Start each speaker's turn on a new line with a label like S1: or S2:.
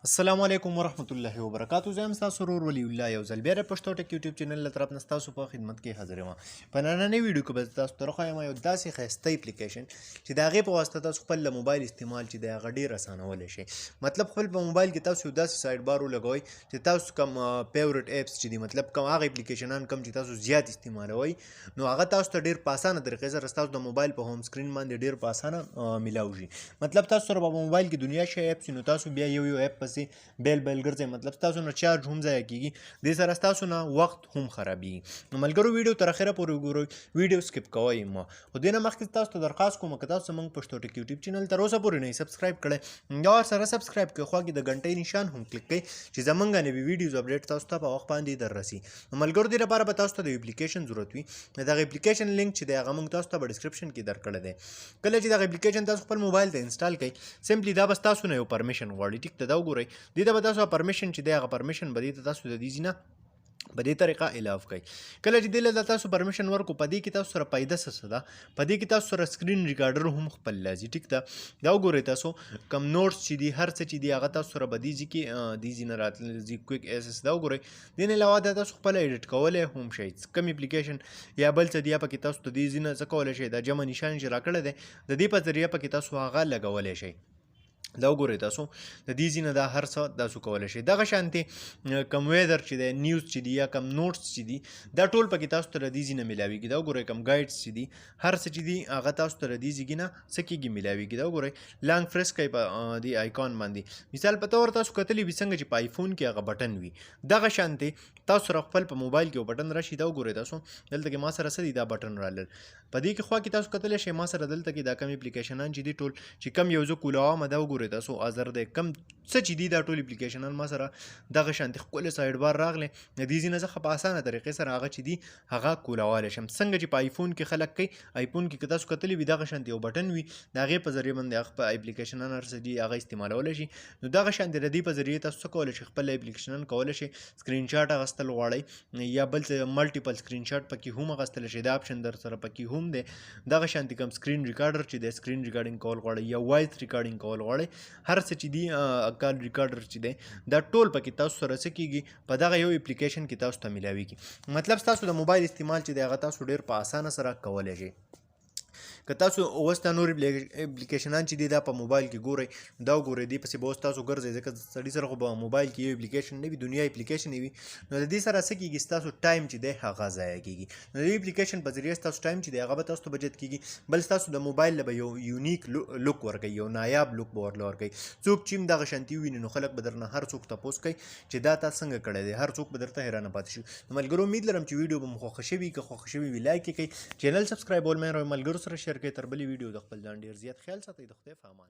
S1: السلام علیکم ورحمت الله وبرکاتو. زه یم ستاسو ورور ولی الله یو ځل بیا د پښتو ټک یوټیوب چینل له طرف نه ستاسو په خدمت کې حاضر یم. په نننۍ ویډیو کې به تاسو ته راښیم یو داسې ښایسته اپلیکیشن چې د هغې په واسطه تاسو خپل له موبایل استعمال چې دی هغه ډېر اسانولی شئ. مطلب خپل په موبایل کې تاسو یو داسې سایډ بار ولګوئ چې تاسو کوم فیورټ ایپس چې دي، مطلب کوم هغه اپلیکیشنان کوم چې تاسو زیات استعمالوئ، نو هغه تاسو ته ډېر په اسانه طریقې سره ستاسو د موبایل په هوم سکرین باندې ډېر په اسانه میلاو شي. مطلب تاسو سره په موبایل کې دنیا شی ایپس، نو تاسو بیا یو اپ پسې بیل ګرځئ. مطلب ستاسو نه چارج هم ضایع کیږي، دې سره ستاسو نه وخت هم خرابېږي. نو ملګرو ویډیو تر اخره پورې وګورئ، ویډیو سکپ کوئ مه. خو دې نه مخکې تاسو ته درخواست کوم که تاسو زموږ پښتو ټک یوټیوب چینل تر اوسه پورې نه یې سبسکرایب کړی، یا ورسره سبسکرایب کړئ، خوا کې د غنټۍ نشان هم کلیک کړئ چې زموږ نوي ویډیوز اپډیټ تاسو ته په وخت باندې در رسي. نو ملګرو دې لپاره به تاسو ته د اپلیکیشن ضرورت وي. دغه اپلیکیشن لینک چې دی هغه موږ تاسو ته په ډسکرپشن کې درکړی دی. کله چې دغه اپلیکیشن تاسو خپل موبایل ته انسټال کړئ، سمپلی دا به ستاسو نه یو پرمیشن غواړي. ټیک ته دا وګورئ، دې ته به تاسو پرمیشن چې دی هغه پرمیشن به دې ته تاسو د دې ځای نه په دې طریقه الاف کړئ. کله چې دې له تاسو پرمیشن ورکړو، په دې کې تاسو سره فایده څه ده، په دې کې تاسو سره سکرین ریکارډر هم خپل لازم. ټیک ده، دا وګورئ تاسو کم نوټس چې دي، هر څه چې دي هغه تاسو سره به دې ځای کې دې ځای نه راتللی کویک ایسس. دا وګورئ، دې نه علاوه دا تاسو خپله ایډیټ کولی هم شئ. کوم اپلیکیشن یا بل څه دي یا پکې تاسو د دې ځای نه څه کولی شئ، دا جمع نشان چې راکړی دی د دې په ذریعه پکې تاسو هغه لګولی شئ. دا وګورئ تاسو د دې ځای نه دا هر څه تاسو کولی شئ. دغه شانتې کم ویدر چې دی، نیوز چې دي، یا کم نوټس چې دي، دا ټول پکې تاسو ته د دې ځای نه میلاویږي. دا وګورئ کم ګایډس چې دي، هر څه چې دي هغه تاسو ته د دې ځای نه څه کېږي، میلاویږي. دا وګورئ لانګ پریس کوئ په دې آیکون باندې. مثال په طور تاسو کتلی وي څنګه چې په آیفون کې هغه بټن وي، دغه شانتې تاسو سره خپل په موبایل کې یو بټن راشي. دا وګورئ تاسو دلته کې ما سره څه دي، دا بټن رالل. په دې کې خوا کې تاسو کتلی شئ ما سره دلته کې دا کم اپلیکیشنان چې دي ټول چې کم یو زه کولاوم، دا وګورئ تاسو آزر دی کم څه چې دي دا ټول اپلیکیشنان ما سره دغه شانتې ښکلی سایډ بار راغلی. د دې ځای نه زه په اسانه طریقې سره هغه چې دي هغه کولاولی شم. څنګه چې په آیفون کې خلک کوي، آیفون کې که تاسو کتلی وي دغه شانتې یو بټن وي، د هغې په ذریعه باندې هغه په اپلیکیشنان هر څه دي هغه استعمالولی شي. نو دغه شانتې د دې په ذریعې تاسو څه کولی شئ، خپل اپلیکیشنان کولی شئ سکرین شاټ اخیستل غواړئ یا بل څه ملټیپل سکرین شاټ پکې هم اخیستلی شئ. دا اپشن در سره پکې هم دی. دغه شانتې کوم سکرین ریکارډر چې دی، سکرین ریکارډینګ کول غواړئ یا وایس ریکارډینګ کول غواړئ، هر څه چې دي کال ریکارډر چې دی دا ټول پکې تاسو سره څه کېږي، په دغه یو اپلیکیشن کې تاسو ته میلاویږي. مطلب ستاسو د موبایل استعمال چې دی هغه تاسو ډېر په اسانه سره کولی شئ. که تاسو اوس دا نور اپلیکیشنان چې دي دا په موبایل کې ګورئ، دا وګورئ دې پسې به اوس تاسو ګرځئ، ځکه سړي سره خو په موبایل کې یو اپلیکیشن نه وي، دنیا اپلیکیشن وي. نو د دې سره څه کېږي، ستاسو ټایم چې دی هغه ضایع کېږي. نو د دې اپلیکیشن په ذریعه ستاسو ټایم چې دی هغه به تاسو ته بچت کېږي، بل ستاسو د موبایل نه به یو یونیک لوک ورکوي، یو نایاب لوک به ورله ورکوي. څوک چې هم دغه شانتي وویني نو خلک به درنه هر څوک تپوس کوي چې دا تا څنګه کړی دی، هر څوک به درته حیرانه پاتې شي. نو ملګرو امید لرم چې ویډیو به مو خوښه شوي. که خوښه شوي وي لایک یې کړئ، چینل سبسکرایبول مې ملګرو سره شیر کړئ. تر بلې ویډیو د خپل ځان ډېر زیات خیال ساتئ. د خدای په امان.